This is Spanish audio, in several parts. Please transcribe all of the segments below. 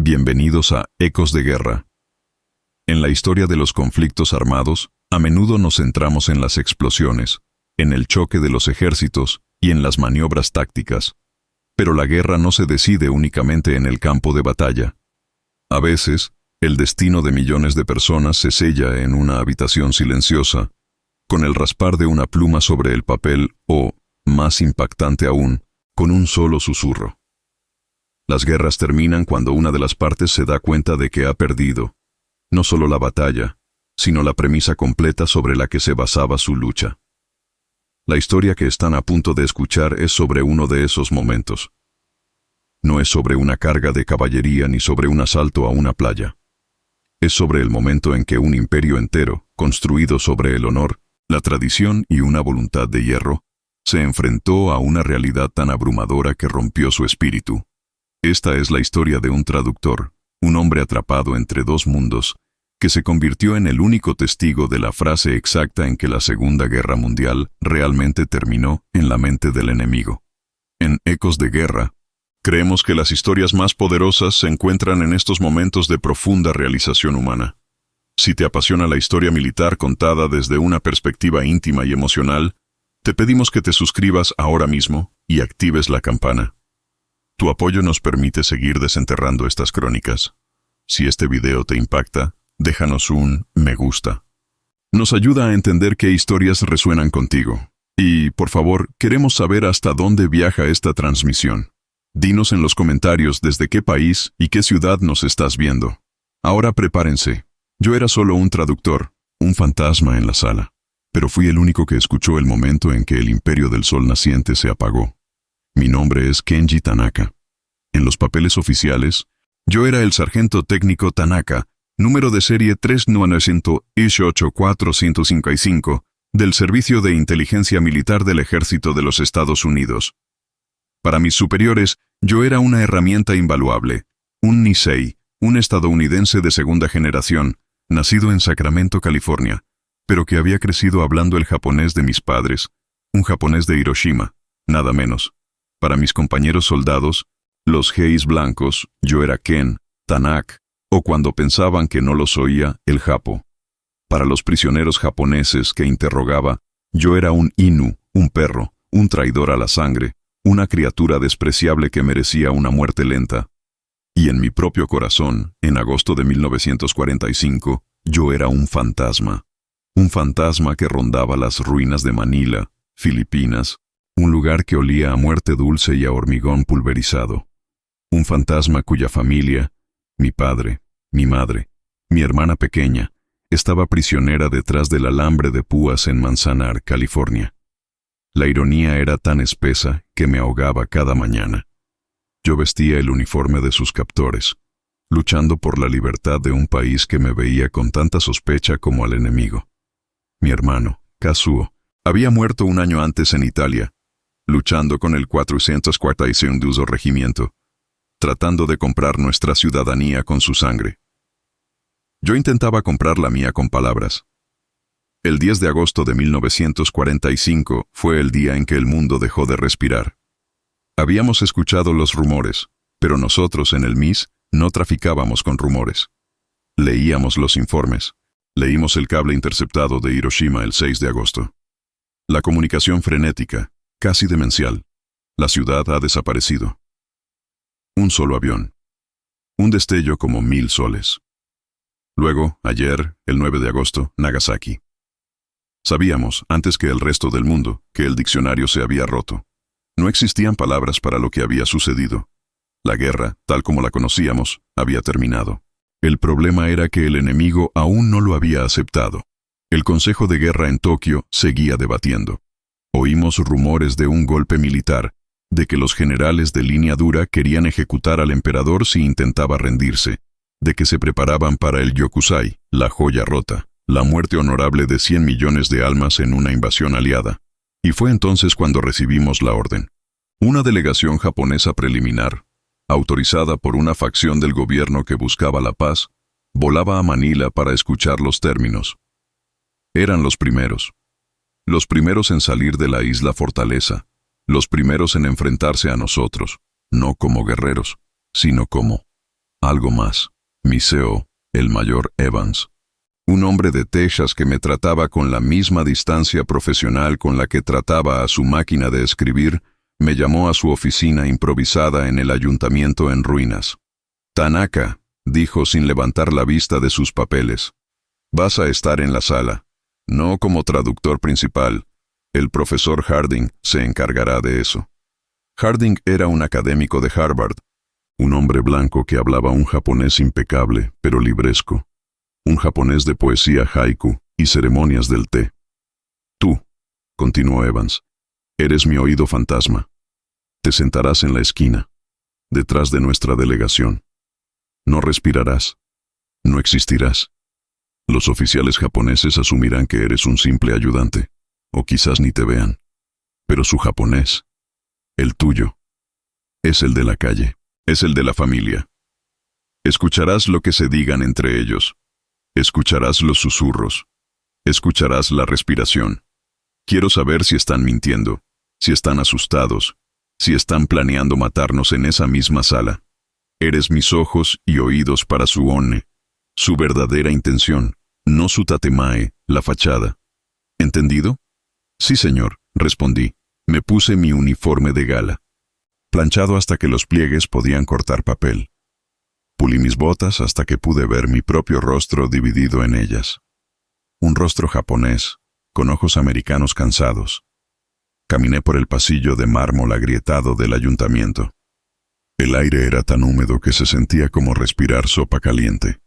Bienvenidos a Ecos de Guerra. En la historia de los conflictos armados, a menudo nos centramos en las explosiones, en el choque de los ejércitos y en las maniobras tácticas. Pero la guerra no se decide únicamente en el campo de batalla. A veces, el destino de millones de personas se sella en una habitación silenciosa, con el raspar de una pluma sobre el papel o, más impactante aún, con un solo susurro. Las guerras terminan cuando una de las partes se da cuenta de que ha perdido, no solo la batalla, sino la premisa completa sobre la que se basaba su lucha. La historia que están a punto de escuchar es sobre uno de esos momentos. No es sobre una carga de caballería ni sobre un asalto a una playa. Es sobre el momento en que un imperio entero, construido sobre el honor, la tradición y una voluntad de hierro, se enfrentó a una realidad tan abrumadora que rompió su espíritu. Esta es la historia de un traductor, un hombre atrapado entre dos mundos, que se convirtió en el único testigo de la frase exacta en que la Segunda Guerra Mundial realmente terminó en la mente del enemigo. En Ecos de Guerra, creemos que las historias más poderosas se encuentran en estos momentos de profunda realización humana. Si te apasiona la historia militar contada desde una perspectiva íntima y emocional, te pedimos que te suscribas ahora mismo y actives la campana. Tu apoyo nos permite seguir desenterrando estas crónicas. Si este video te impacta, déjanos un me gusta. Nos ayuda a entender qué historias resuenan contigo. Y, por favor, queremos saber hasta dónde viaja esta transmisión. Dinos en los comentarios desde qué país y qué ciudad nos estás viendo. Ahora prepárense. Yo era solo un traductor, un fantasma en la sala. Pero fui el único que escuchó el momento en que el imperio del sol naciente se apagó. Mi nombre es Kenji Tanaka. En los papeles oficiales, yo era el sargento técnico Tanaka, número de serie 398455, del Servicio de Inteligencia Militar del Ejército de los Estados Unidos. Para mis superiores, yo era una herramienta invaluable, un Nisei, un estadounidense de segunda generación, nacido en Sacramento, California, pero que había crecido hablando el japonés de mis padres, un japonés de Hiroshima, nada menos. Para mis compañeros soldados, los Geis blancos, yo era Ken, Tanak, o cuando pensaban que no los oía, el Japo. Para los prisioneros japoneses que interrogaba, yo era un Inu, un perro, un traidor a la sangre, una criatura despreciable que merecía una muerte lenta. Y en mi propio corazón, en agosto de 1945, yo era un fantasma que rondaba las ruinas de Manila, Filipinas, un lugar que olía a muerte dulce y a hormigón pulverizado. Un fantasma cuya familia, mi padre, mi madre, mi hermana pequeña, estaba prisionera detrás del alambre de púas en Manzanar, California. La ironía era tan espesa que me ahogaba cada mañana. Yo vestía el uniforme de sus captores, luchando por la libertad de un país que me veía con tanta sospecha como al enemigo. Mi hermano, Kazuo, había muerto un año antes en Italia, luchando con el 442 Regimiento, tratando de comprar nuestra ciudadanía con su sangre. Yo intentaba comprar la mía con palabras. El 10 de agosto de 1945 fue el día en que el mundo dejó de respirar. Habíamos escuchado los rumores, pero nosotros en el MIS no traficábamos con rumores. Leíamos los informes. Leímos el cable interceptado de Hiroshima el 6 de agosto. La comunicación frenética, casi demencial. La ciudad ha desaparecido. Un solo avión. Un destello como 1000 soles. Luego, ayer, el 9 de agosto, Nagasaki. Sabíamos, antes que el resto del mundo, que el diccionario se había roto. No existían palabras para lo que había sucedido. La guerra, tal como la conocíamos, había terminado. El problema era que el enemigo aún no lo había aceptado. El Consejo de Guerra en Tokio seguía debatiendo. Oímos rumores de un golpe militar, de que los generales de línea dura querían ejecutar al emperador si intentaba rendirse, de que se preparaban para el Yokusai, la joya rota, la muerte honorable de 100 millones de almas en una invasión aliada. Y fue entonces cuando recibimos la orden. Una delegación japonesa preliminar, autorizada por una facción del gobierno que buscaba la paz, volaba a Manila para escuchar los términos. Eran los primeros en salir de la isla Fortaleza, los primeros en enfrentarse a nosotros, no como guerreros, sino como Algo más. Mi CEO, el mayor Evans. Un hombre de Texas que me trataba con la misma distancia profesional con la que trataba a su máquina de escribir, me llamó a su oficina improvisada en el ayuntamiento en ruinas. Tanaka, dijo sin levantar la vista de sus papeles. Vas a estar en la sala. No como traductor principal. El profesor Harding se encargará de eso. Harding era un académico de Harvard. Un hombre blanco que hablaba un japonés impecable, pero libresco. Un japonés de poesía haiku y ceremonias del té. Tú, continuó Evans, eres mi oído fantasma. Te sentarás en la esquina, detrás de nuestra delegación. No respirarás. No existirás. Los oficiales japoneses asumirán que eres un simple ayudante, o quizás ni te vean. Pero su japonés, el tuyo, es el de la calle, es el de la familia. Escucharás lo que se digan entre ellos. Escucharás los susurros. Escucharás la respiración. Quiero saber si están mintiendo, si están asustados, si están planeando matarnos en esa misma sala. Eres mis ojos y oídos para su one, su verdadera intención, no su tatemae, la fachada. ¿Entendido? Sí, señor, respondí. Me puse mi uniforme de gala, planchado hasta que los pliegues podían cortar papel. Pulí mis botas hasta que pude ver mi propio rostro dividido en ellas. Un rostro japonés, con ojos americanos cansados. Caminé por el pasillo de mármol agrietado del ayuntamiento. El aire era tan húmedo que se sentía como respirar sopa caliente.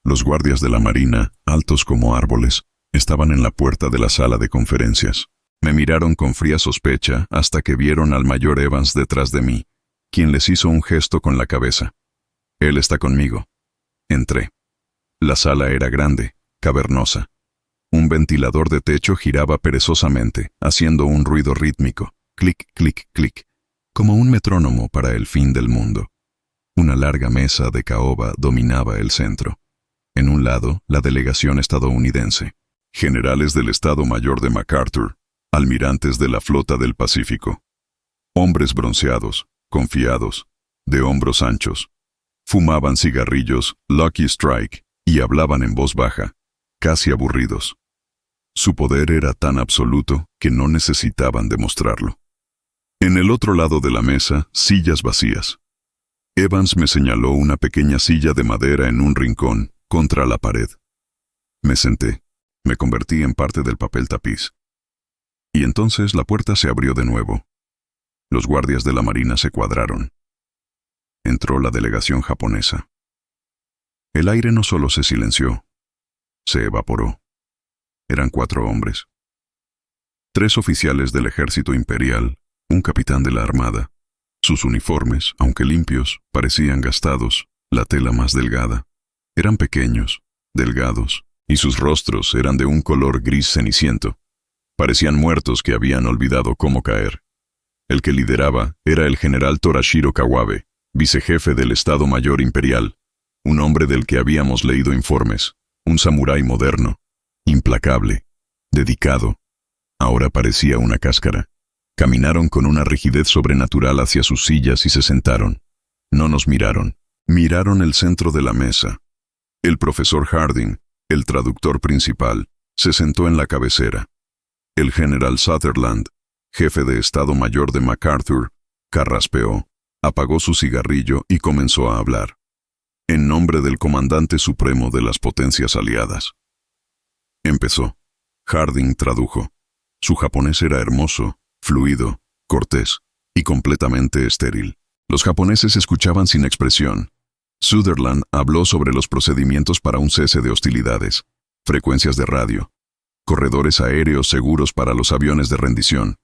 Los guardias de la marina, altos como árboles, estaban en la puerta de la sala de conferencias. Me miraron con fría sospecha hasta que vieron al mayor Evans detrás de mí, quien les hizo un gesto con la cabeza. Él está conmigo. Entré. La sala era grande, cavernosa. Un ventilador de techo giraba perezosamente, haciendo un ruido rítmico, clic, clic, clic, como un metrónomo para el fin del mundo. Una larga mesa de caoba dominaba el centro. En un lado, la delegación estadounidense, generales del Estado Mayor de MacArthur, almirantes de la Flota del Pacífico. Hombres bronceados, confiados, de hombros anchos. Fumaban cigarrillos Lucky Strike y hablaban en voz baja, casi aburridos. Su poder era tan absoluto que no necesitaban demostrarlo. En el otro lado de la mesa, sillas vacías. Evans me señaló una pequeña silla de madera en un rincón, contra la pared. Me senté. Me convertí en parte del papel tapiz. Y entonces la puerta se abrió de nuevo. Los guardias de la marina se cuadraron. Entró la delegación japonesa. El aire no solo se silenció, se evaporó. Eran 4 hombres. 3 oficiales del ejército imperial, un capitán de la armada. Sus uniformes, aunque limpios, parecían gastados, la tela más delgada. Eran pequeños, delgados, y sus rostros eran de un color gris ceniciento. Parecían muertos que habían olvidado cómo caer. El que lideraba era el general Torashiro Kawabe, vicejefe del Estado Mayor Imperial, un hombre del que habíamos leído informes, un samurái moderno, implacable, dedicado. Ahora parecía una cáscara. Caminaron con una rigidez sobrenatural hacia sus sillas y se sentaron. No nos miraron. Miraron el centro de la mesa. El profesor Harding, el traductor principal, se sentó en la cabecera. El general Sutherland, jefe de Estado Mayor de MacArthur, carraspeó, apagó su cigarrillo y comenzó a hablar. En nombre del comandante supremo de las potencias aliadas. Empezó. Harding tradujo. Su japonés era hermoso, fluido, cortés y completamente estéril. Los japoneses escuchaban sin expresión. Sutherland habló sobre los procedimientos para un cese de hostilidades, frecuencias de radio, corredores aéreos seguros para los aviones de rendición,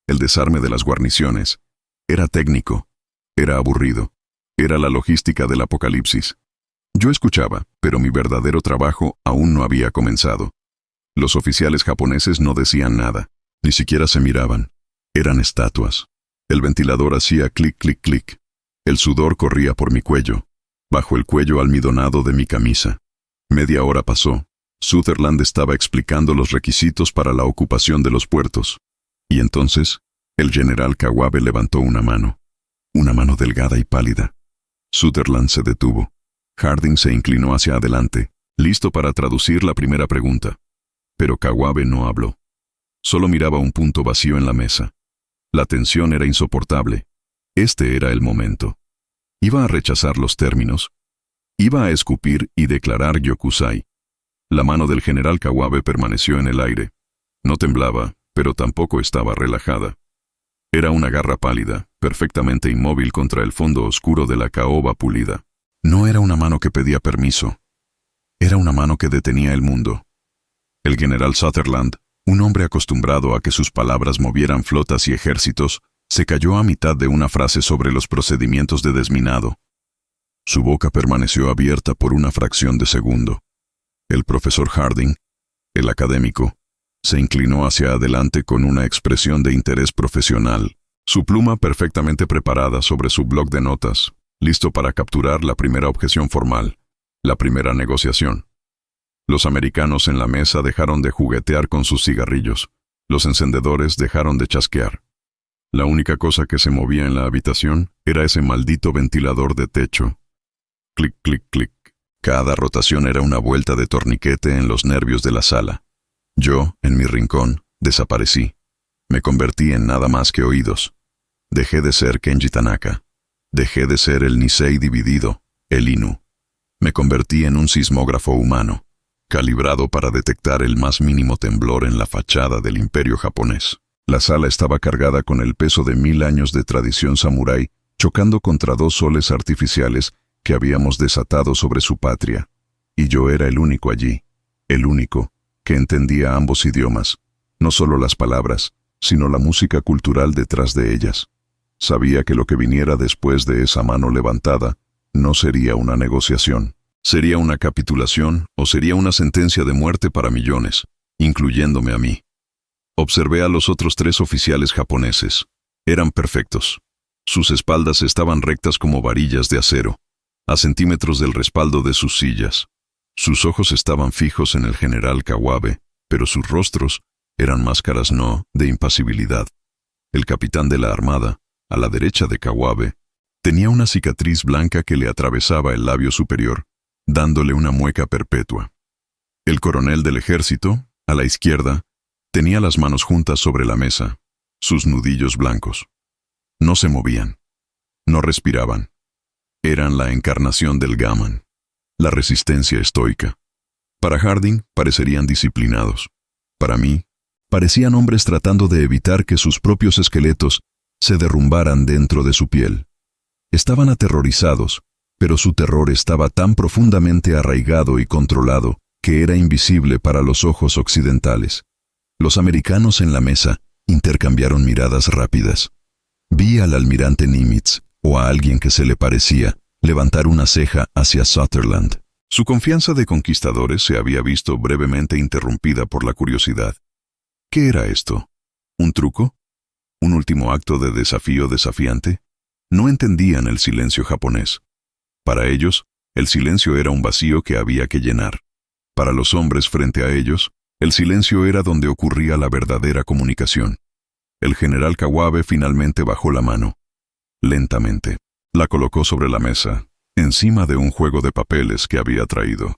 el desarme de las guarniciones. Era técnico, era aburrido, era la logística del apocalipsis. Yo escuchaba, pero mi verdadero trabajo aún no había comenzado. Los oficiales japoneses no decían nada, ni siquiera se miraban. Eran estatuas. El ventilador hacía clic, clic, clic. El sudor corría por mi cuello, bajo el cuello almidonado de mi camisa. Media hora pasó. Sutherland estaba explicando los requisitos para la ocupación de los puertos. Y entonces, el general Kawabe levantó una mano delgada y pálida. Sutherland se detuvo. Harding se inclinó hacia adelante, listo para traducir la primera pregunta. Pero Kawabe no habló. Solo miraba un punto vacío en la mesa. La tensión era insoportable. Este era el momento. ¿Iba a rechazar los términos? ¿Iba a escupir y declarar yokusai? La mano del general Kawabe permaneció en el aire. No temblaba, pero tampoco estaba relajada. Era una garra pálida, perfectamente inmóvil contra el fondo oscuro de la caoba pulida. No era una mano que pedía permiso. Era una mano que detenía el mundo. El general Sutherland, un hombre acostumbrado a que sus palabras movieran flotas y ejércitos, se calló a mitad de una frase sobre los procedimientos de desminado. Su boca permaneció abierta por una fracción de segundo. El profesor Harding, el académico, se inclinó hacia adelante con una expresión de interés profesional, su pluma perfectamente preparada sobre su bloc de notas, listo para capturar la primera objeción formal, la primera negociación. Los americanos en la mesa dejaron de juguetear con sus cigarrillos. Los encendedores dejaron de chasquear. La única cosa que se movía en la habitación era ese maldito ventilador de techo. Clic, clic, clic. Cada rotación era una vuelta de torniquete en los nervios de la sala. Yo, en mi rincón, desaparecí. Me convertí en nada más que oídos. Dejé de ser Kenji Tanaka. Dejé de ser el Nisei dividido, el Inu. Me convertí en un sismógrafo humano, calibrado para detectar el más mínimo temblor en la fachada del imperio japonés. La sala estaba cargada con el peso de 1000 años de tradición samurái, chocando contra 2 soles artificiales que habíamos desatado sobre su patria. Y yo era el único allí, el único, que entendía ambos idiomas, no solo las palabras, sino la música cultural detrás de ellas. Sabía que lo que viniera después de esa mano levantada no sería una negociación. Sería una capitulación o sería una sentencia de muerte para millones, incluyéndome a mí. Observé a los otros 3 oficiales japoneses. Eran perfectos. Sus espaldas estaban rectas como varillas de acero, a centímetros del respaldo de sus sillas. Sus ojos estaban fijos en el general Kawabe, pero sus rostros eran máscaras de impasibilidad. El capitán de la armada, a la derecha de Kawabe, tenía una cicatriz blanca que le atravesaba el labio superior, dándole una mueca perpetua. El coronel del ejército, a la izquierda, tenía las manos juntas sobre la mesa, sus nudillos blancos. No se movían. No respiraban. Eran la encarnación del gaman, la resistencia estoica. Para Harding parecerían disciplinados. Para mí, parecían hombres tratando de evitar que sus propios esqueletos se derrumbaran dentro de su piel. Estaban aterrorizados, pero su terror estaba tan profundamente arraigado y controlado que era invisible para los ojos occidentales. Los americanos en la mesa intercambiaron miradas rápidas. Vi al almirante Nimitz, o a alguien que se le parecía, levantar una ceja hacia Sutherland. Su confianza de conquistadores se había visto brevemente interrumpida por la curiosidad. ¿Qué era esto? ¿Un truco? ¿Un último acto de desafío desafiante? No entendían el silencio japonés. Para ellos, el silencio era un vacío que había que llenar. Para los hombres frente a ellos, el silencio era donde ocurría la verdadera comunicación. El general Kawabe finalmente bajó la mano. Lentamente, la colocó sobre la mesa, encima de un juego de papeles que había traído.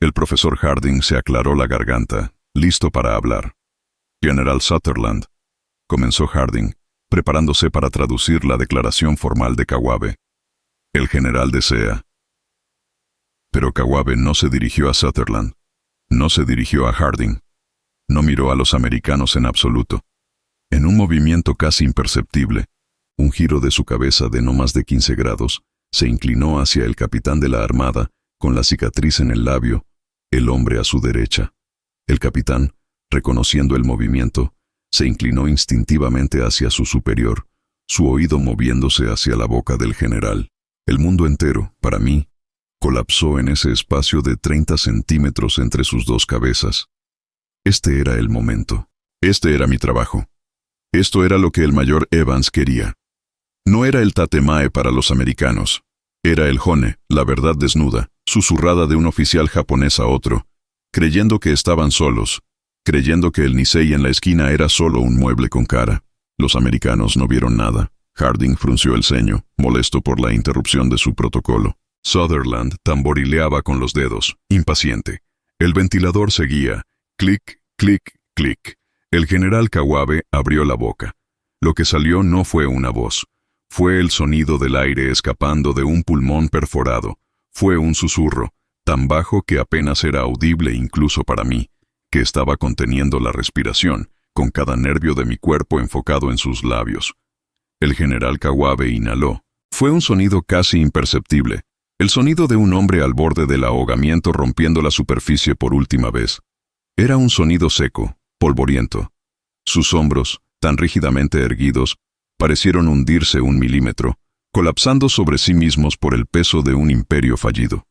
El profesor Harding se aclaró la garganta, listo para hablar. General Sutherland, comenzó Harding, preparándose para traducir la declaración formal de Kawabe. El general desea. Pero Kawabe no se dirigió a Sutherland, no se dirigió a Harding, no miró a los americanos en absoluto. En un movimiento casi imperceptible, un giro de su cabeza de no más de 15 grados, se inclinó hacia el capitán de la armada, con la cicatriz en el labio, el hombre a su derecha. El capitán, reconociendo el movimiento, se inclinó instintivamente hacia su superior, su oído moviéndose hacia la boca del general. El mundo entero, para mí, colapsó en ese espacio de 30 centímetros entre sus 2 cabezas. Este era el momento. Este era mi trabajo. Esto era lo que el mayor Evans quería. No era el tatemae para los americanos. Era el hone, la verdad desnuda, susurrada de un oficial japonés a otro, creyendo que estaban solos, creyendo que el Nisei en la esquina era solo un mueble con cara. Los americanos no vieron nada. Harding frunció el ceño, molesto por la interrupción de su protocolo. Sutherland tamborileaba con los dedos, impaciente. El ventilador seguía. Clic, clic, clic. El general Kawabe abrió la boca. Lo que salió no fue una voz. Fue el sonido del aire escapando de un pulmón perforado. Fue un susurro, tan bajo que apenas era audible incluso para mí, que estaba conteniendo la respiración, con cada nervio de mi cuerpo enfocado en sus labios. El general Kawabe inhaló. Fue un sonido casi imperceptible, el sonido de un hombre al borde del ahogamiento rompiendo la superficie por última vez. Era un sonido seco, polvoriento. Sus hombros, tan rígidamente erguidos, parecieron hundirse 1 milímetro, colapsando sobre sí mismos por el peso de un imperio fallido.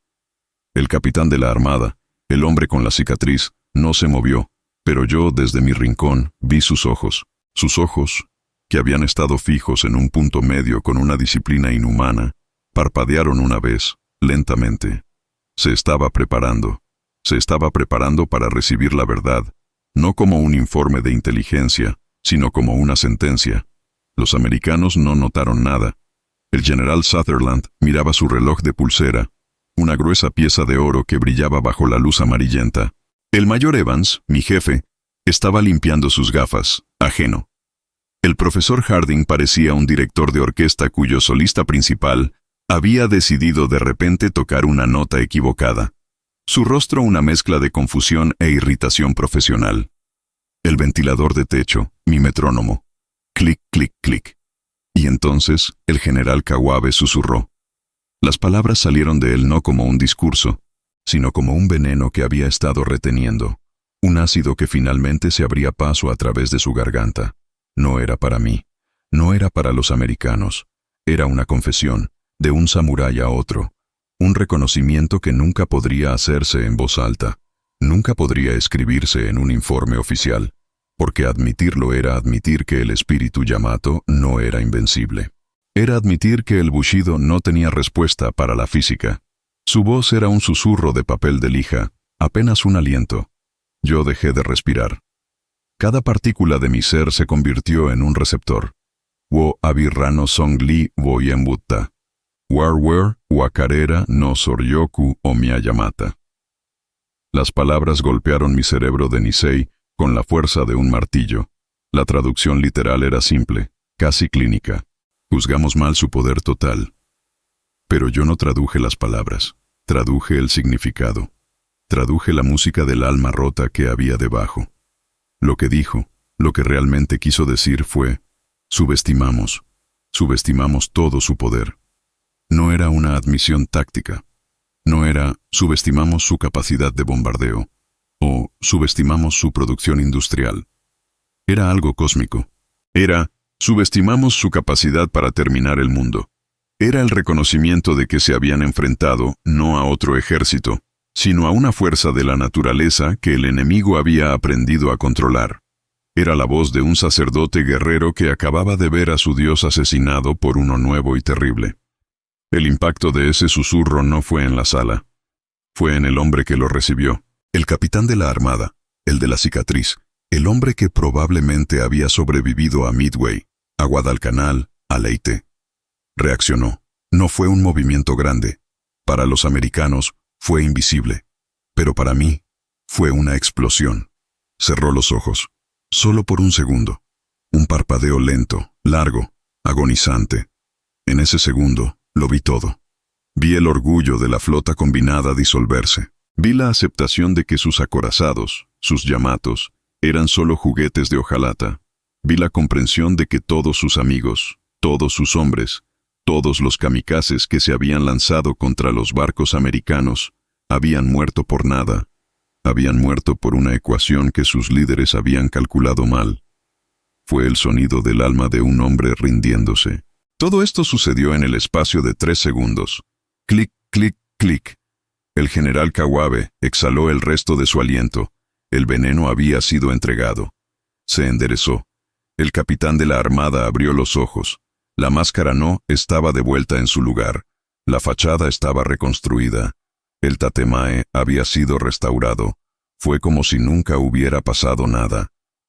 El capitán de la armada, el hombre con la cicatriz, no se movió, pero yo, desde mi rincón, vi sus ojos, que habían estado fijos en un punto medio con una disciplina inhumana, parpadearon una vez, lentamente. Se estaba preparando para recibir la verdad, no como un informe de inteligencia, sino como una sentencia. Los americanos no notaron nada. El general Sutherland miraba su reloj de pulsera, una gruesa pieza de oro que brillaba bajo la luz amarillenta. El mayor Evans, mi jefe, estaba limpiando sus gafas, ajeno. El profesor Harding parecía un director de orquesta cuyo solista principal había decidido de repente tocar una nota equivocada. Su rostro una mezcla de confusión e irritación profesional. El ventilador de techo, mi metrónomo. Clic, clic, clic. Y entonces el general Kawabe susurró. Las palabras salieron de él no como un discurso, sino como un veneno que había estado reteniendo, un ácido que finalmente se abría paso a través de su garganta. No era para mí, no era para los americanos, era una confesión, de un samurái a otro, un reconocimiento que nunca podría hacerse en voz alta, nunca podría escribirse en un informe oficial, porque admitirlo era admitir que el espíritu Yamato no era invencible. Era admitir que el Bushido no tenía respuesta para la física. Su voz era un susurro de papel de lija, apenas un aliento. Yo dejé de respirar. Cada partícula de mi ser se convirtió en un receptor. Wo abirrano songli wo yenbutta. Warwer wakarera no soryoku o miyayamata. Las palabras golpearon mi cerebro de Nisei con la fuerza de un martillo. La traducción literal era simple, casi clínica. Juzgamos mal su poder total. Pero yo no traduje las palabras, traduje el significado. Traduje la música del alma rota que había debajo. Lo que dijo, lo que realmente quiso decir fue, subestimamos todo su poder. No era una admisión táctica. No era, subestimamos su capacidad de bombardeo, o subestimamos su producción industrial. Era algo cósmico. Era, subestimamos su capacidad para terminar el mundo. Era el reconocimiento de que se habían enfrentado no a otro ejército, sino a una fuerza de la naturaleza que el enemigo había aprendido a controlar. Era la voz de un sacerdote guerrero que acababa de ver a su Dios asesinado por uno nuevo y terrible. El impacto de ese susurro no fue en la sala. Fue en el hombre que lo recibió, el capitán de la armada, el de la cicatriz, el hombre que probablemente había sobrevivido a Midway, a Guadalcanal, a Leyte. Reaccionó. No fue un movimiento grande. Para los americanos fue invisible. Pero para mí fue una explosión. Cerró los ojos. Solo por un segundo. Un parpadeo lento, largo, agonizante. En ese segundo lo vi todo. Vi el orgullo de la flota combinada disolverse. Vi la aceptación de que sus acorazados, sus yamatos, eran solo juguetes de hojalata. Vi la comprensión de que todos sus amigos, todos sus hombres, todos los kamikazes que se habían lanzado contra los barcos americanos, habían muerto por nada. Habían muerto por una ecuación que sus líderes habían calculado mal. Fue el sonido del alma de un hombre rindiéndose. Todo esto sucedió en el espacio de 3 segundos. Clic, clic, clic. El general Kawabe exhaló el resto de su aliento. El veneno había sido entregado. Se enderezó. El capitán de la armada abrió los ojos. La máscara no estaba de vuelta en su lugar. La fachada estaba reconstruida. El tatemae había sido restaurado. Fue como si nunca hubiera pasado nada.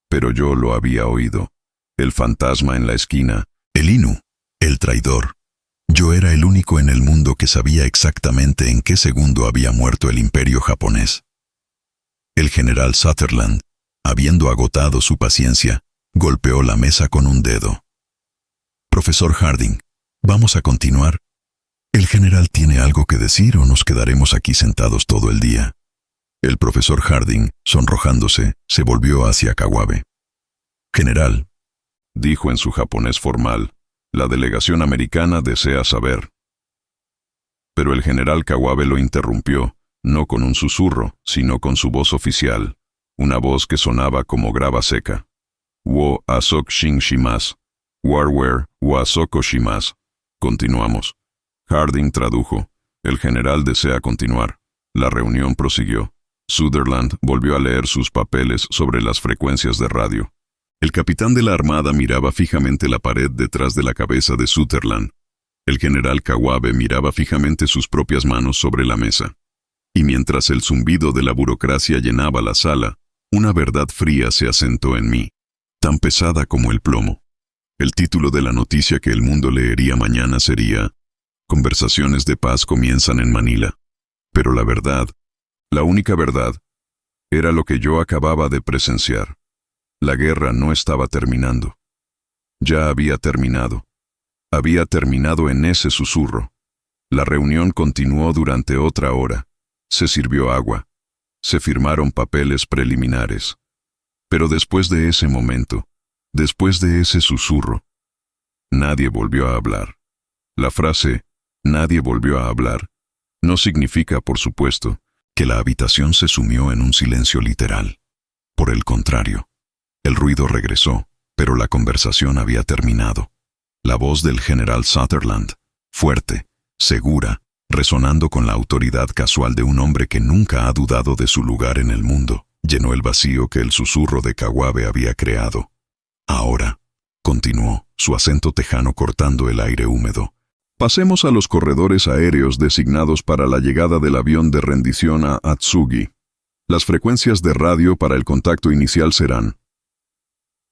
Pero yo lo había oído. El fantasma en la esquina. El Inu. El traidor. Yo era el único en el mundo que sabía exactamente en qué segundo había muerto el imperio japonés. El general Sutherland, habiendo agotado su paciencia, golpeó la mesa con un dedo. Profesor Harding, ¿vamos a continuar? ¿El general tiene algo que decir o nos quedaremos aquí sentados todo el día? El profesor Harding, sonrojándose, se volvió hacia Kawabe. General, dijo en su japonés formal, la delegación americana desea saber. Pero el general Kawabe lo interrumpió, no con un susurro, sino con su voz oficial, una voz que sonaba como grava seca. Wo asok shin shimasu, warware wo asoko shimasu. Continuamos. Harding tradujo. El general desea continuar. La reunión prosiguió. Sutherland volvió a leer sus papeles sobre las frecuencias de radio. El capitán de la armada miraba fijamente la pared detrás de la cabeza de Sutherland. El general Kawabe miraba fijamente sus propias manos sobre la mesa. Y mientras el zumbido de la burocracia llenaba la sala, una verdad fría se asentó en mí, tan pesada como el plomo. El título de la noticia que el mundo leería mañana sería: Conversaciones de paz comienzan en Manila. Pero la verdad, la única verdad, era lo que yo acababa de presenciar. La guerra no estaba terminando. Ya había terminado. Había terminado en ese susurro. La reunión continuó durante otra hora. Se sirvió agua. Se firmaron papeles preliminares. Pero después de ese momento, después de ese susurro, nadie volvió a hablar. La frase «nadie volvió a hablar» no significa, por supuesto, que la habitación se sumió en un silencio literal. Por el contrario, el ruido regresó, pero la conversación había terminado. La voz del general Sutherland, fuerte, segura, resonando con la autoridad casual de un hombre que nunca ha dudado de su lugar en el mundo, llenó el vacío que el susurro de Kawabe había creado. Ahora, continuó, su acento tejano cortando el aire húmedo. Pasemos a los corredores aéreos designados para la llegada del avión de rendición a Atsugi. Las frecuencias de radio para el contacto inicial serán...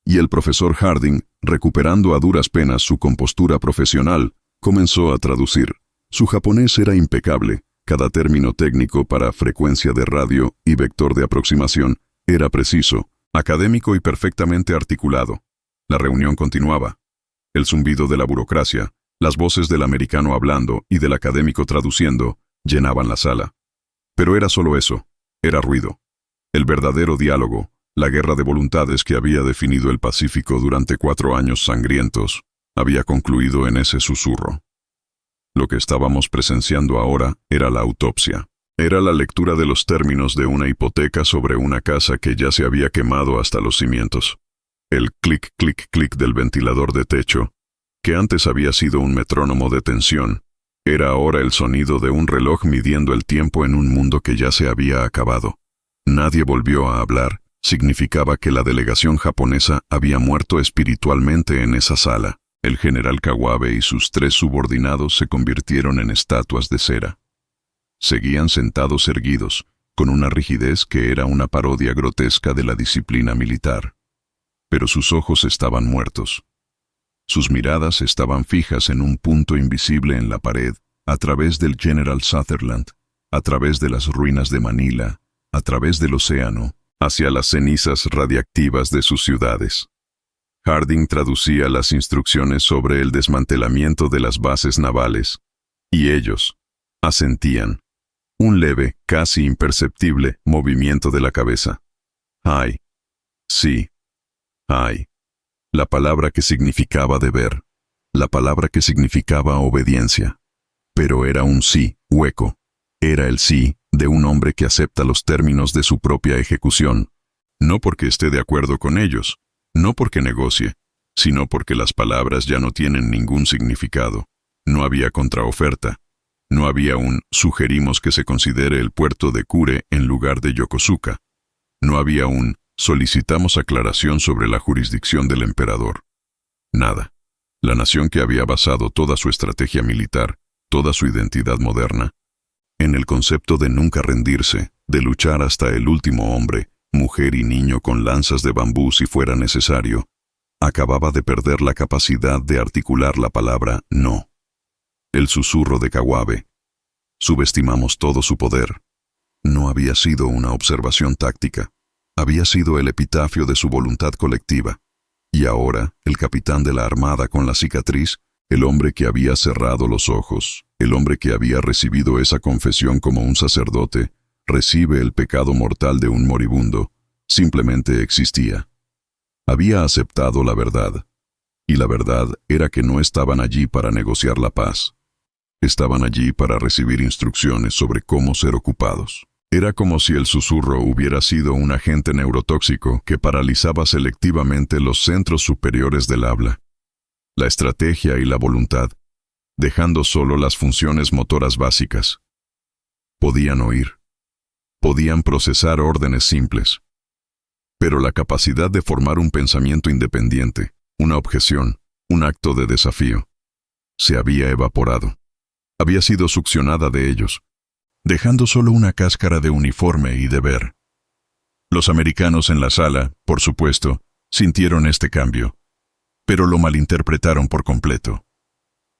Y el profesor Harding, recuperando a duras penas su compostura profesional, comenzó a traducir. Su japonés era impecable. Cada término técnico para frecuencia de radio y vector de aproximación era preciso, académico y perfectamente articulado. La reunión continuaba. El zumbido de la burocracia, las voces del americano hablando y del académico traduciendo, llenaban la sala. Pero era solo eso, era ruido. El verdadero diálogo, la guerra de voluntades que había definido el Pacífico durante 4 años sangrientos, había concluido en ese susurro. Lo que estábamos presenciando ahora era la autopsia. Era la lectura de los términos de una hipoteca sobre una casa que ya se había quemado hasta los cimientos. El clic, clic, clic del ventilador de techo, que antes había sido un metrónomo de tensión, era ahora el sonido de un reloj midiendo el tiempo en un mundo que ya se había acabado. Nadie volvió a hablar. Significaba que la delegación japonesa había muerto espiritualmente en esa sala. El general Kawabe y sus 3 subordinados se convirtieron en estatuas de cera. Seguían sentados erguidos, con una rigidez que era una parodia grotesca de la disciplina militar. Pero sus ojos estaban muertos. Sus miradas estaban fijas en un punto invisible en la pared, a través del general Sutherland, a través de las ruinas de Manila, a través del océano, hacia las cenizas radiactivas de sus ciudades. Harding traducía las instrucciones sobre el desmantelamiento de las bases navales, y ellos asentían. Un leve, casi imperceptible, movimiento de la cabeza. Ay. Sí. Ay. La palabra que significaba deber. La palabra que significaba obediencia. Pero era un sí, hueco. Era el sí de un hombre que acepta los términos de su propia ejecución, no porque esté de acuerdo con ellos, no porque negocie, sino porque las palabras ya no tienen ningún significado. No había contraoferta. No había un sugerimos que se considere el puerto de Kure en lugar de Yokosuka. No había un solicitamos aclaración sobre la jurisdicción del emperador. Nada. La nación que había basado toda su estrategia militar, toda su identidad moderna, en el concepto de nunca rendirse, de luchar hasta el último hombre, mujer y niño con lanzas de bambú si fuera necesario, Acababa de perder la capacidad de articular la palabra no. El susurro de Kawabe. Subestimamos todo su poder. No había sido una observación táctica. Había sido el epitafio de su voluntad colectiva. Y ahora, el capitán de la armada con la cicatriz, el hombre que había cerrado los ojos, el hombre que había recibido esa confesión como un sacerdote, recibe el pecado mortal de un moribundo, simplemente existía. Había aceptado la verdad, y la verdad era que no estaban allí para negociar la paz. Estaban allí para recibir instrucciones sobre cómo ser ocupados. Era como si el susurro hubiera sido un agente neurotóxico que paralizaba selectivamente los centros superiores del habla, la estrategia y la voluntad, dejando solo las funciones motoras básicas. Podían oír. Podían procesar órdenes simples. Pero la capacidad de formar un pensamiento independiente, una objeción, un acto de desafío, se había evaporado. Había sido succionada de ellos, dejando solo una cáscara de uniforme y deber. Los americanos en la sala, por supuesto, sintieron este cambio, pero lo malinterpretaron por completo.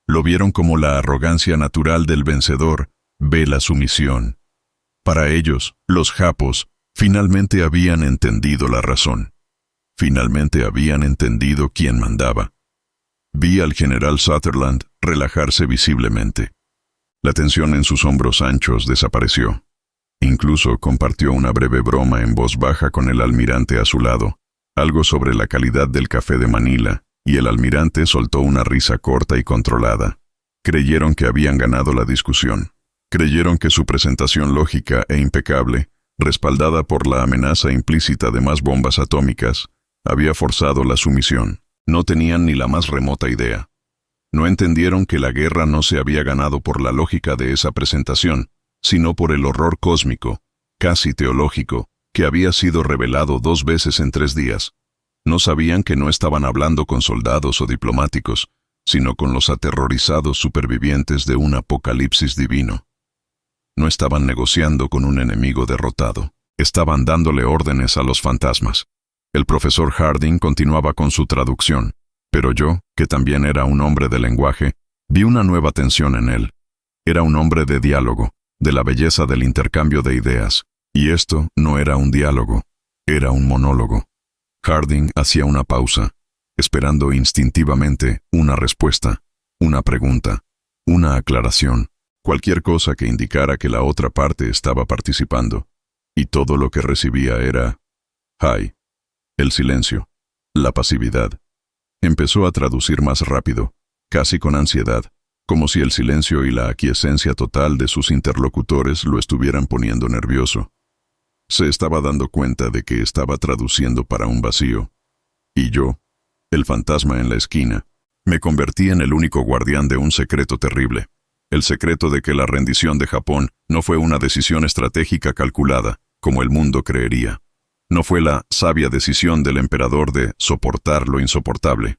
Lo vieron como la arrogancia natural del vencedor ve la sumisión. Para ellos, los japos, finalmente habían entendido la razón. Finalmente habían entendido quién mandaba. Vi al general Sutherland relajarse visiblemente. La tensión en sus hombros anchos desapareció. Incluso compartió una breve broma en voz baja con el almirante a su lado, algo sobre la calidad del café de Manila, y el almirante soltó una risa corta y controlada. Creyeron que habían ganado la discusión. Creyeron que su presentación lógica e impecable, respaldada por la amenaza implícita de más bombas atómicas, había forzado la sumisión. No tenían ni la más remota idea. No entendieron que la guerra no se había ganado por la lógica de esa presentación, sino por el horror cósmico, casi teológico, que había sido revelado 2 veces en 3 días. No sabían que no estaban hablando con soldados o diplomáticos, sino con los aterrorizados supervivientes de un apocalipsis divino. No estaban negociando con un enemigo derrotado. Estaban dándole órdenes a los fantasmas. El profesor Harding continuaba con su traducción, pero yo, que también era un hombre de lenguaje, vi una nueva tensión en él. Era un hombre de diálogo, de la belleza del intercambio de ideas, y esto no era un diálogo, era un monólogo. Harding hacía una pausa, esperando instintivamente una respuesta, una pregunta, una aclaración, cualquier cosa que indicara que la otra parte estaba participando, y todo lo que recibía era «Hi». El silencio, la pasividad. Empezó a traducir más rápido, casi con ansiedad, como si el silencio y la aquiescencia total de sus interlocutores lo estuvieran poniendo nervioso. Se estaba dando cuenta de que estaba traduciendo para un vacío. Y yo, el fantasma en la esquina, me convertí en el único guardián de un secreto terrible. El secreto de que la rendición de Japón no fue una decisión estratégica calculada, como el mundo creería. No fue la sabia decisión del emperador de soportar lo insoportable.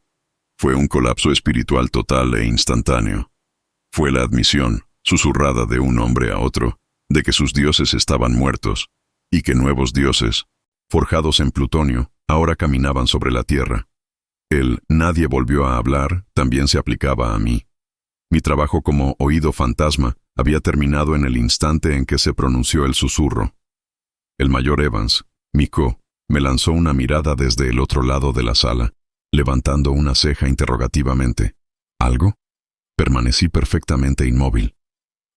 Fue un colapso espiritual total e instantáneo. Fue la admisión, susurrada de un hombre a otro, de que sus dioses estaban muertos, y que nuevos dioses, forjados en plutonio, ahora caminaban sobre la tierra. El «nadie volvió a hablar» también se aplicaba a mí. Mi trabajo como oído fantasma había terminado en el instante en que se pronunció el susurro. El mayor Evans, Miko, me lanzó una mirada desde el otro lado de la sala, levantando una ceja interrogativamente. ¿Algo? Permanecí perfectamente inmóvil.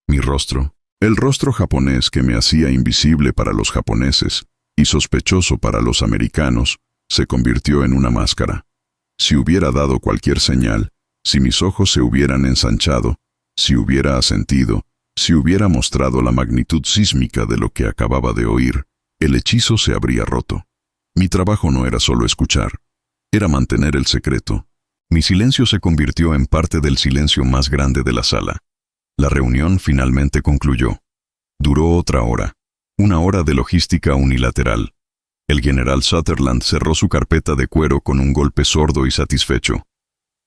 Mi rostro, el rostro japonés que me hacía invisible para los japoneses y sospechoso para los americanos, se convirtió en una máscara. Si hubiera dado cualquier señal, si mis ojos se hubieran ensanchado, si hubiera asentido, si hubiera mostrado la magnitud sísmica de lo que acababa de oír, el hechizo se habría roto. Mi trabajo no era solo escuchar, era mantener el secreto. Mi silencio se convirtió en parte del silencio más grande de la sala. La reunión finalmente concluyó. Duró otra hora, una hora de logística unilateral. El general Sutherland cerró su carpeta de cuero con un golpe sordo y satisfecho.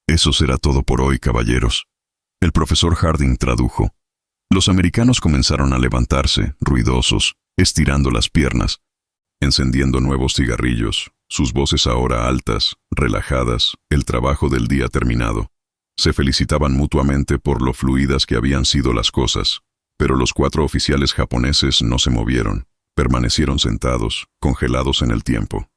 Eso será todo por hoy, caballeros. El profesor Harding tradujo. Los americanos comenzaron a levantarse, ruidosos, estirando las piernas, encendiendo nuevos cigarrillos, sus voces ahora altas, relajadas, el trabajo del día terminado. Se felicitaban mutuamente por lo fluidas que habían sido las cosas, pero los 4 oficiales japoneses no se movieron, permanecieron sentados, congelados en el tiempo.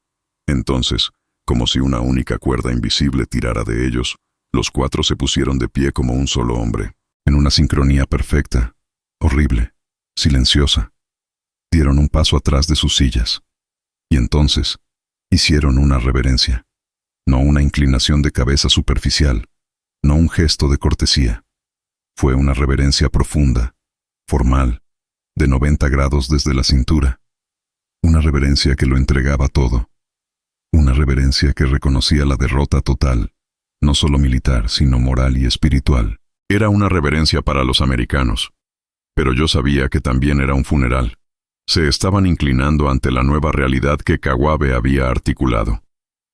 Entonces, como si una única cuerda invisible tirara de ellos, los 4 se pusieron de pie como un solo hombre, en una sincronía perfecta, horrible, silenciosa. Dieron un paso atrás de sus sillas, y entonces hicieron una reverencia, no una inclinación de cabeza superficial, no un gesto de cortesía. Fue una reverencia profunda, formal, de 90 grados desde la cintura. Una reverencia que lo entregaba todo. Una reverencia que reconocía la derrota total, no solo militar, sino moral y espiritual. Era una reverencia para los americanos, pero yo sabía que también era un funeral. Se estaban inclinando ante la nueva realidad que Kawabe había articulado.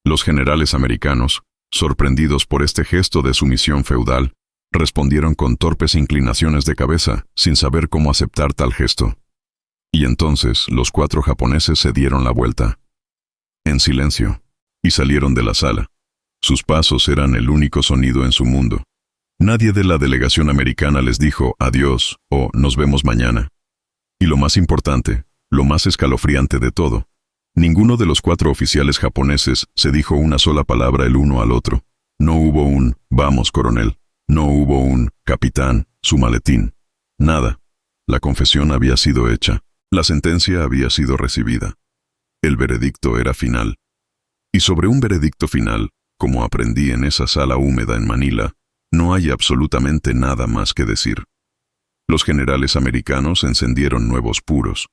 Los generales americanos, sorprendidos por este gesto de sumisión feudal, respondieron con torpes inclinaciones de cabeza, sin saber cómo aceptar tal gesto. Y entonces los 4 japoneses se dieron la vuelta, en silencio, y salieron de la sala. Sus pasos eran el único sonido en su mundo. Nadie de la delegación americana les dijo adiós o nos vemos mañana. Y lo más importante, lo más escalofriante de todo, ninguno de los 4 oficiales japoneses se dijo una sola palabra el uno al otro. No hubo un «vamos, coronel». No hubo un «capitán, su maletín». Nada. La confesión había sido hecha. La sentencia había sido recibida. El veredicto era final. Y sobre un veredicto final, como aprendí en esa sala húmeda en Manila, no hay absolutamente nada más que decir. Los generales americanos encendieron nuevos puros.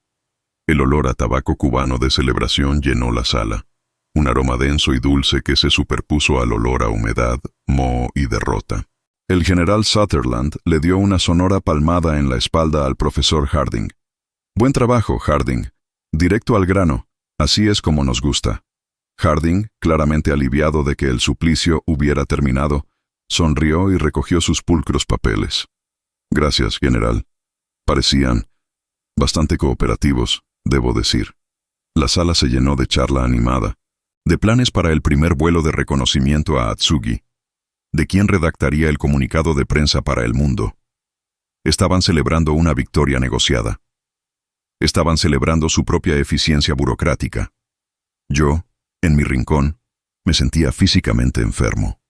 El olor a tabaco cubano de celebración llenó la sala. Un aroma denso y dulce que se superpuso al olor a humedad, moho y derrota. El general Sutherland le dio una sonora palmada en la espalda al profesor Harding. «Buen trabajo, Harding. Directo al grano. Así es como nos gusta». Harding, claramente aliviado de que el suplicio hubiera terminado, sonrió y recogió sus pulcros papeles. «Gracias, general. Parecían bastante cooperativos, debo decir». La sala se llenó de charla animada, de planes para el primer vuelo de reconocimiento a Atsugi, de quién redactaría el comunicado de prensa para el mundo. Estaban celebrando una victoria negociada. Estaban celebrando su propia eficiencia burocrática. Yo, en mi rincón, me sentía físicamente enfermo.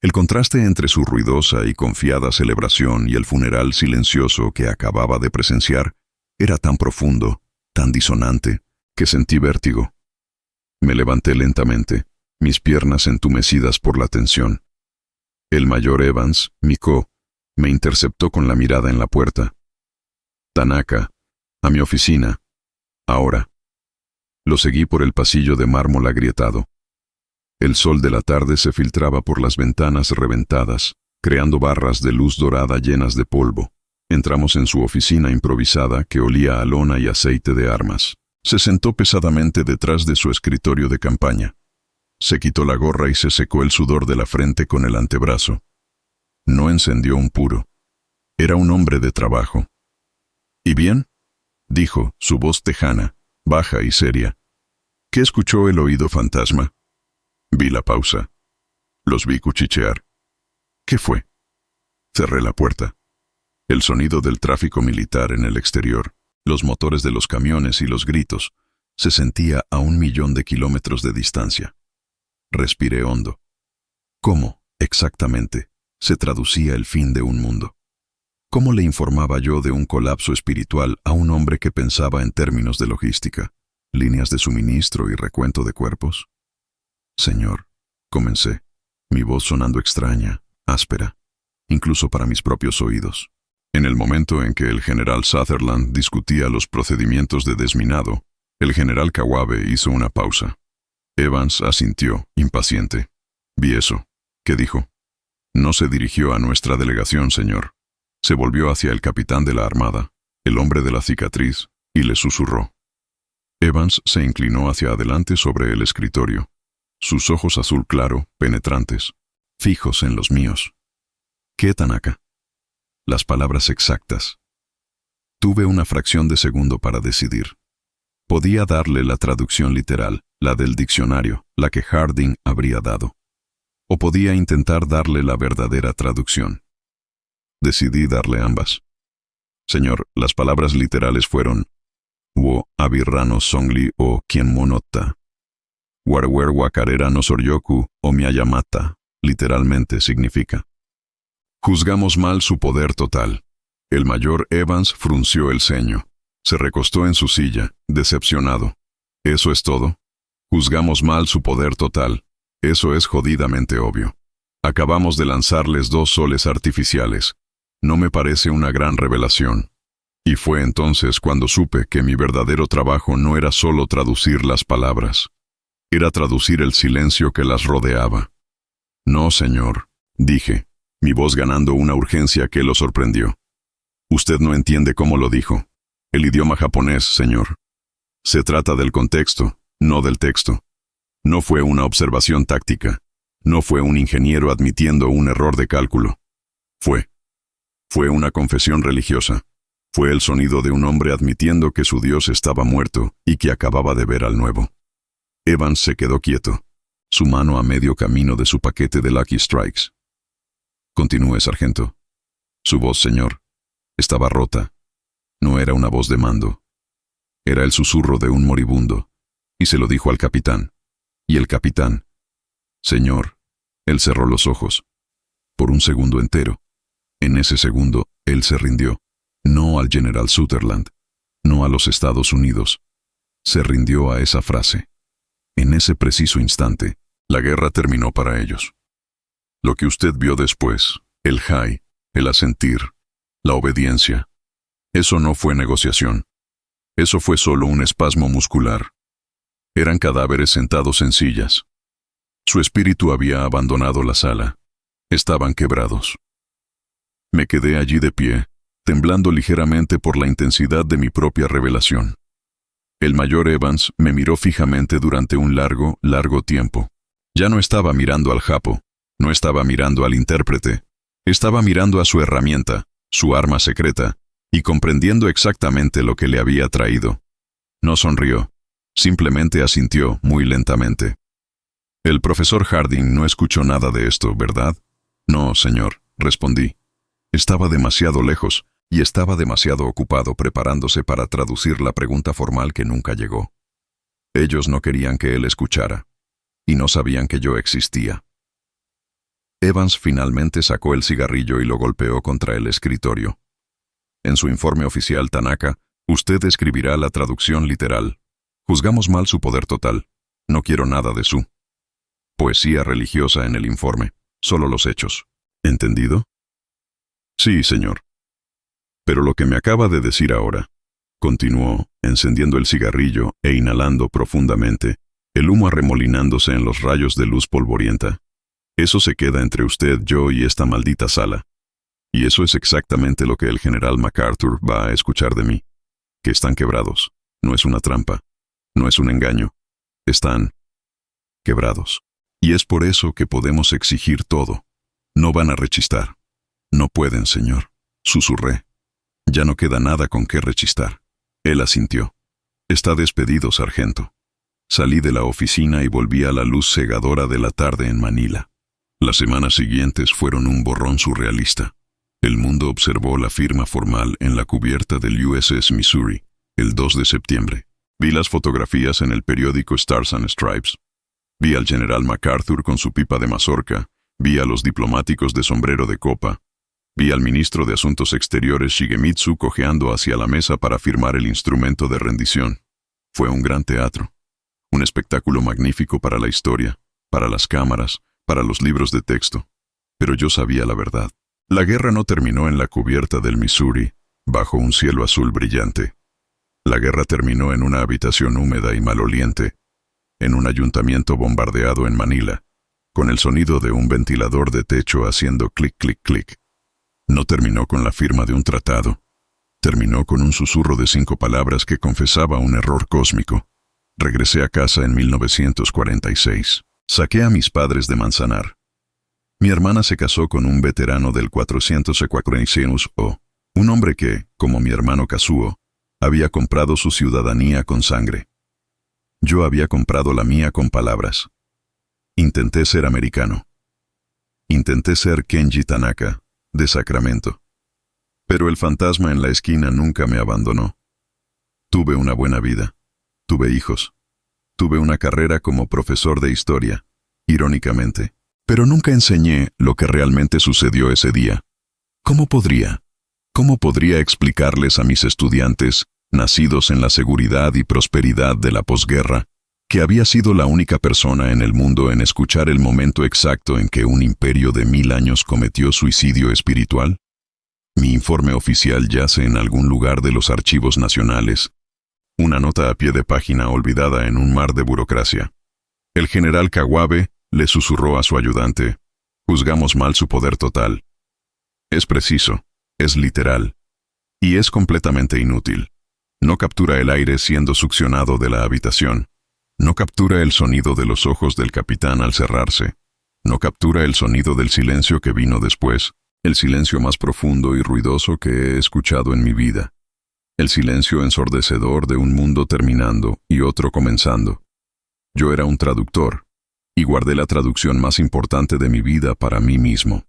El contraste entre su ruidosa y confiada celebración y el funeral silencioso que acababa de presenciar era tan profundo, tan disonante, que sentí vértigo. Me levanté lentamente, mis piernas entumecidas por la tensión. El mayor Evans, Miko, me interceptó con la mirada en la puerta. «Tanaka, a mi oficina. Ahora». Lo seguí por el pasillo de mármol agrietado. El sol de la tarde se filtraba por las ventanas reventadas, creando barras de luz dorada llenas de polvo. Entramos en su oficina improvisada que olía a lona y aceite de armas. Se sentó pesadamente detrás de su escritorio de campaña. Se quitó la gorra y se secó el sudor de la frente con el antebrazo. No encendió un puro. Era un hombre de trabajo. «¿Y bien?», dijo, su voz tejana, baja y seria. «¿Qué escuchó el oído fantasma?» Vi la pausa. Los vi cuchichear. «¿Qué fue?». Cerré la puerta. El sonido del tráfico militar en el exterior, los motores de los camiones y los gritos, se sentía a 1.000.000 de kilómetros de distancia. Respiré hondo. ¿Cómo, exactamente, se traducía el fin de un mundo? ¿Cómo le informaba yo de un colapso espiritual a un hombre que pensaba en términos de logística, líneas de suministro y recuento de cuerpos? «Señor», comencé, mi voz sonando extraña, áspera, incluso para mis propios oídos. En el momento en que el general Sutherland discutía los procedimientos de desminado, el general Kawabe hizo una pausa. Evans asintió, impaciente. «Vi eso». «¿Qué dijo?» «No se dirigió a nuestra delegación, señor. Se volvió hacia el capitán de la armada, el hombre de la cicatriz, y le susurró». Evans se inclinó hacia adelante sobre el escritorio, sus ojos azul claro, penetrantes, fijos en los míos. «¿Qué, Tanaka?». Las palabras exactas. Tuve una fracción de segundo para decidir. Podía darle la traducción literal, la del diccionario, la que Harding habría dado. O podía intentar darle la verdadera traducción. Decidí darle ambas. Señor, las palabras literales fueron Wo abirrano songli o quien monotta. Warwer wakarera no soryoku o miyayamata. Literalmente significa. Juzgamos mal su poder total. El mayor Evans frunció el ceño. Se recostó en su silla, decepcionado. ¿Eso es todo? Juzgamos mal su poder total. Eso es jodidamente obvio. Acabamos de lanzarles 2 soles artificiales. No me parece una gran revelación. Y fue entonces cuando supe que mi verdadero trabajo no era solo traducir las palabras. Era traducir el silencio que las rodeaba. No, señor, dije, mi voz ganando una urgencia que lo sorprendió. Usted no entiende cómo lo dijo. El idioma japonés, señor. Se trata del contexto, no del texto. No fue una observación táctica. No fue un ingeniero admitiendo un error de cálculo. Fue una confesión religiosa. Fue el sonido de un hombre admitiendo que su Dios estaba muerto y que acababa de ver al nuevo. Evans se quedó quieto, su mano a medio camino de su paquete de Lucky Strikes. Continúe, sargento. Su voz, señor, estaba rota. No era una voz de mando. Era el susurro de un moribundo, y se lo dijo al capitán. Y el capitán, señor, él cerró los ojos. Por un segundo entero. En ese segundo, él se rindió. No al general Sutherland, no a los Estados Unidos. Se rindió a esa frase. En ese preciso instante, la guerra terminó para ellos. Lo que usted vio después, el high, el asentir, la obediencia, eso no fue negociación. Eso fue solo un espasmo muscular. Eran cadáveres sentados en sillas. Su espíritu había abandonado la sala. Estaban quebrados. Me quedé allí de pie, temblando ligeramente por la intensidad de mi propia revelación. El mayor Evans me miró fijamente durante un largo, largo tiempo. Ya no estaba mirando al japo, no estaba mirando al intérprete, estaba mirando a su herramienta, su arma secreta, y comprendiendo exactamente lo que le había traído. No sonrió, simplemente asintió muy lentamente. El profesor Harding no escuchó nada de esto, ¿verdad? No, señor, respondí. Estaba demasiado lejos, y estaba demasiado ocupado preparándose para traducir la pregunta formal que nunca llegó. Ellos no querían que él escuchara, y no sabían que yo existía. Evans finalmente sacó el cigarrillo y lo golpeó contra el escritorio. En su informe oficial, Tanaka, usted escribirá la traducción literal. Juzgamos mal su poder total. No quiero nada de su poesía religiosa en el informe, solo los hechos. ¿Entendido? Sí, señor. Pero lo que me acaba de decir ahora, continuó, encendiendo el cigarrillo e inhalando profundamente, el humo arremolinándose en los rayos de luz polvorienta. Eso se queda entre usted, yo y esta maldita sala. Y eso es exactamente lo que el general MacArthur va a escuchar de mí. Que están quebrados. No es una trampa. No es un engaño. Están quebrados. Y es por eso que podemos exigir todo. No van a rechistar. No pueden, señor. Susurré. Ya no queda nada con qué rechistar. Él asintió. Está despedido, sargento. Salí de la oficina y volví a la luz cegadora de la tarde en Manila. Las semanas siguientes fueron un borrón surrealista. El mundo observó la firma formal en la cubierta del USS Missouri, el 2 de septiembre. Vi las fotografías en el periódico Stars and Stripes. Vi al general MacArthur con su pipa de mazorca. Vi a los diplomáticos de sombrero de copa. Vi al ministro de Asuntos Exteriores Shigemitsu cojeando hacia la mesa para firmar el instrumento de rendición. Fue un gran teatro. Un espectáculo magnífico para la historia, para las cámaras, para los libros de texto. Pero yo sabía la verdad. La guerra no terminó en la cubierta del Missouri, bajo un cielo azul brillante. La guerra terminó en una habitación húmeda y maloliente, en un ayuntamiento bombardeado en Manila, con el sonido de un ventilador de techo haciendo clic, clic, clic. No terminó con la firma de un tratado. Terminó con un susurro de 5 palabras que confesaba un error cósmico. Regresé a casa en 1946. Saqué a mis padres de Manzanar. Mi hermana se casó con un veterano del 446 o un hombre que, como mi hermano Kazuo, Había comprado su ciudadanía con sangre. Yo había comprado la mía con palabras. Intenté ser americano. Intenté ser Kenji Tanaka, de Sacramento. Pero el fantasma en la esquina nunca me abandonó. Tuve una buena vida. Tuve hijos. Tuve una carrera como profesor de historia, irónicamente. Pero nunca enseñé lo que realmente sucedió ese día. ¿Cómo podría explicarles a mis estudiantes, nacidos en la seguridad y prosperidad de la posguerra, que había sido la única persona en el mundo en escuchar el momento exacto en que un imperio de 1000 años cometió suicidio espiritual? Mi informe oficial yace en algún lugar de los archivos nacionales. Una nota a pie de página olvidada en un mar de burocracia. El general Kawabe le susurró a su ayudante: juzgamos mal su poder total. Es preciso, es literal, y es completamente inútil. No captura el aire siendo succionado de la habitación. No captura el sonido de los ojos del capitán al cerrarse. No captura el sonido del silencio que vino después, el silencio más profundo y ruidoso que he escuchado en mi vida. El silencio ensordecedor de un mundo terminando y otro comenzando. Yo era un traductor, y guardé la traducción más importante de mi vida para mí mismo.